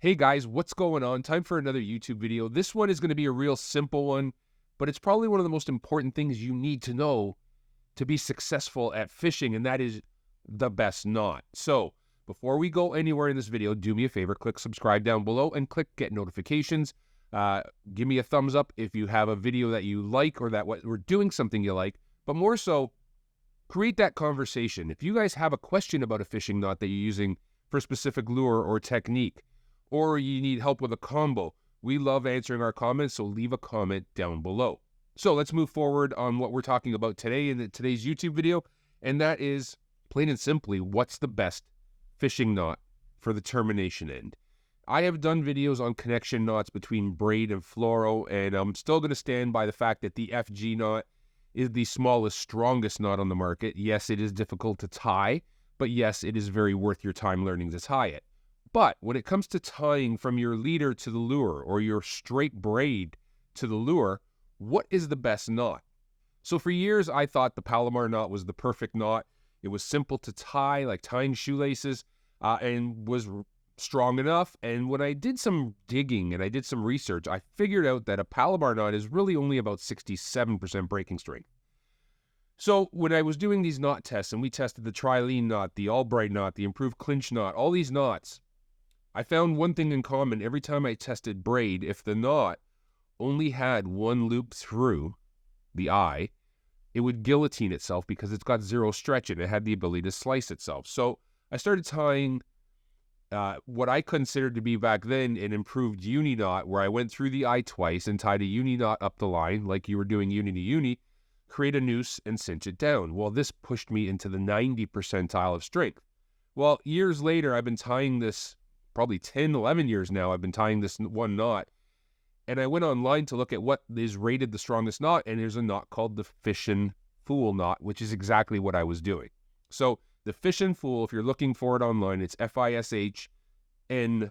Hey guys, what's going on? Time for another YouTube video. This one is going to be a real simple one, but it's probably one of the most important things you need to know to be successful at fishing, and that is the best knot. So before we go anywhere in this video, do me a favor, click subscribe down below and click get notifications. Give me a thumbs up if you have a video that you like or that we're doing something you like, but more so, create that conversation. If you guys have a question about a fishing knot that you're using for a specific lure or technique, or you need help with a combo, we love answering our comments, so leave a comment down below. So let's move forward on what we're talking about today in today's YouTube video, and that is, plain and simply, what's the best fishing knot for the termination end. I have done videos on connection knots between braid and fluoro, and I'm still going to stand by the fact that the FG knot is the smallest, strongest knot on the market. Yes, it is difficult to tie, but yes, it is very worth your time learning to tie it. But when it comes to tying from your leader to the lure or your straight braid to the lure, what is the best knot? So for years, I thought the Palomar knot was the perfect knot. It was simple to tie, like tying shoelaces, and was strong enough. And when I did some digging and I did some research, I figured out that a Palomar knot is really only about 67% breaking strength. So when I was doing these knot tests, and we tested the trilene knot, the all-bright knot, the improved clinch knot, all these knots, I found one thing in common. Every time I tested braid, if the knot only had one loop through the eye, it would guillotine itself because it's got zero stretch and it had the ability to slice itself. So I started tying what I considered to be back then an improved uni knot, where I went through the eye twice and tied a uni knot up the line like you were doing uni to uni, create a noose and cinch it down. Well, this pushed me into the 90 percentile of strength. Well, years later, I've been tying this, probably 10, 11 years now, I've been tying this one knot. And I went online to look at what is rated the strongest knot, and there's a knot called the Fishin' Fool knot, which is exactly what I was doing. So the Fishin' Fool, if you're looking for it online, it's F-I-S-H-N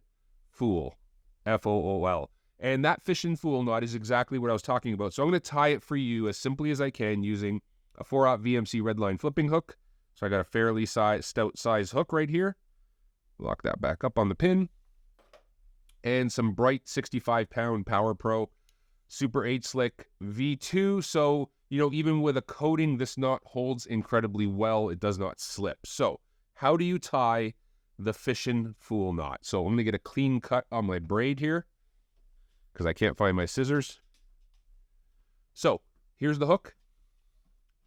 Fool, F-O-O-L. And that Fishin' Fool knot is exactly what I was talking about. So I'm going to tie it for you as simply as I can using a 4/0 VMC redline flipping hook. So I got a fairly stout size hook right here. Lock that back up on the pin. And some bright 65-pound Power Pro Super 8 Slick V2. So, even with a coating, this knot holds incredibly well. It does not slip. So how do you tie the Fishin' Fool knot? So I'm going to get a clean cut on my braid here because I can't find my scissors. So here's the hook.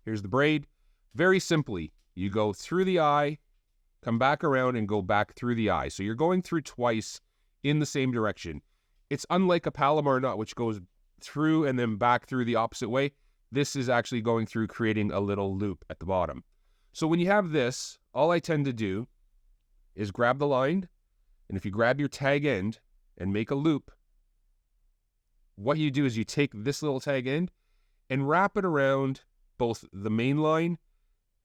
Here's the braid. Very simply, you go through the eye, come back around and go back through the eye. So you're going through twice in the same direction. It's unlike a Palomar knot, which goes through and then back through the opposite way. This is actually going through, creating a little loop at the bottom. So when you have this, all I tend to do is grab the line, and if you grab your tag end and make a loop, what you do is you take this little tag end and wrap it around both the main line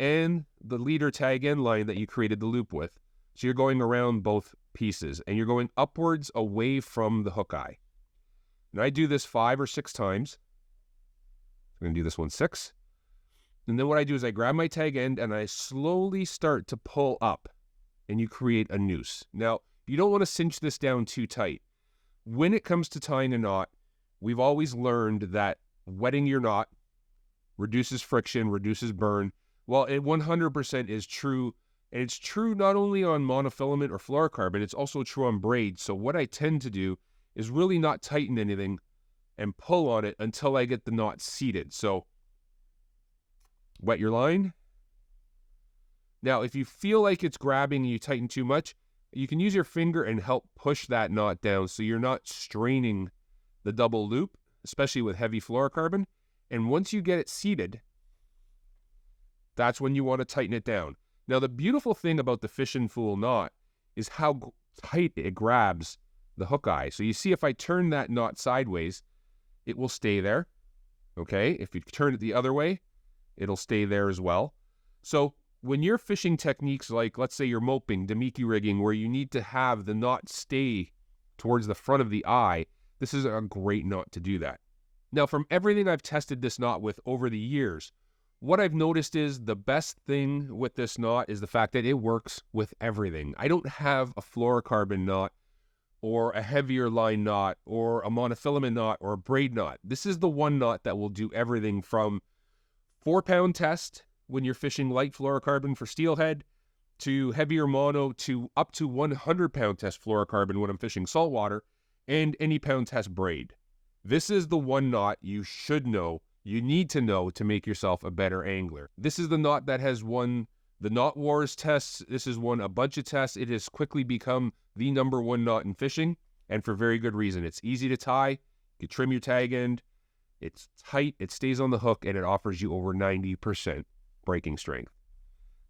and the leader tag end line that you created the loop with. So you're going around both pieces and you're going upwards away from the hook eye. And I do this 5 or 6 times. I'm going to do this one 6. And then what I do is I grab my tag end and I slowly start to pull up, and you create a noose. Now, you don't want to cinch this down too tight. When it comes to tying a knot, we've always learned that wetting your knot reduces friction, reduces burn. Well, it 100% is true, and it's true not only on monofilament or fluorocarbon, it's also true on braid. So what I tend to do is really not tighten anything and pull on it until I get the knot seated. So wet your line. Now, if you feel like it's grabbing and you tighten too much, you can use your finger and help push that knot down so you're not straining the double loop, especially with heavy fluorocarbon. And once you get it seated, that's when you want to tighten it down. Now, the beautiful thing about the Fishin' Fool knot is how tight it grabs the hook eye. So you see, if I turn that knot sideways, it will stay there. Okay? If you turn it the other way, it'll stay there as well. So when you're fishing techniques like, let's say you're moping, Demiki rigging, where you need to have the knot stay towards the front of the eye, this is a great knot to do that. Now, from everything I've tested this knot with over the years, what I've noticed is the best thing with this knot is the fact that it works with everything. I don't have a fluorocarbon knot or a heavier line knot, or a monofilament knot, or a braid knot. This is the one knot that will do everything from 4-pound test when you're fishing light fluorocarbon for steelhead, to heavier mono, to up to 100-pound test fluorocarbon when I'm fishing saltwater, and any pound test braid. This is the one knot you should know, you need to know to make yourself a better angler. This is the knot that has won the Knot Wars tests. This has won a bunch of tests. It has quickly become the #1 knot in fishing, and for very good reason. It's easy to tie, you can trim your tag end, it's tight, it stays on the hook, and it offers you over 90% breaking strength.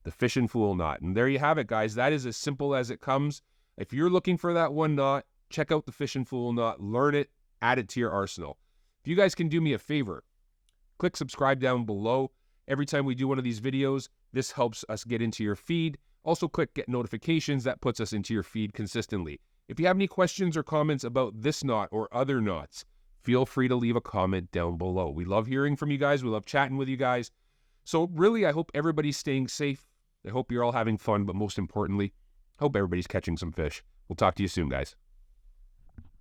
The Fishing Fool knot. And there you have it, guys. That is as simple as it comes. If you're looking for that one knot, check out the Fishing Fool knot, learn it, add it to your arsenal. If you guys can do me a favor, click subscribe down below. Every time we do one of these videos, this helps us get into your feed. Also click get notifications. That puts us into your feed consistently. If you have any questions or comments about this knot or other knots, feel free to leave a comment down below. We love hearing from you guys. We love chatting with you guys. So really, I hope everybody's staying safe. I hope you're all having fun, but most importantly, I hope everybody's catching some fish. We'll talk to you soon, guys.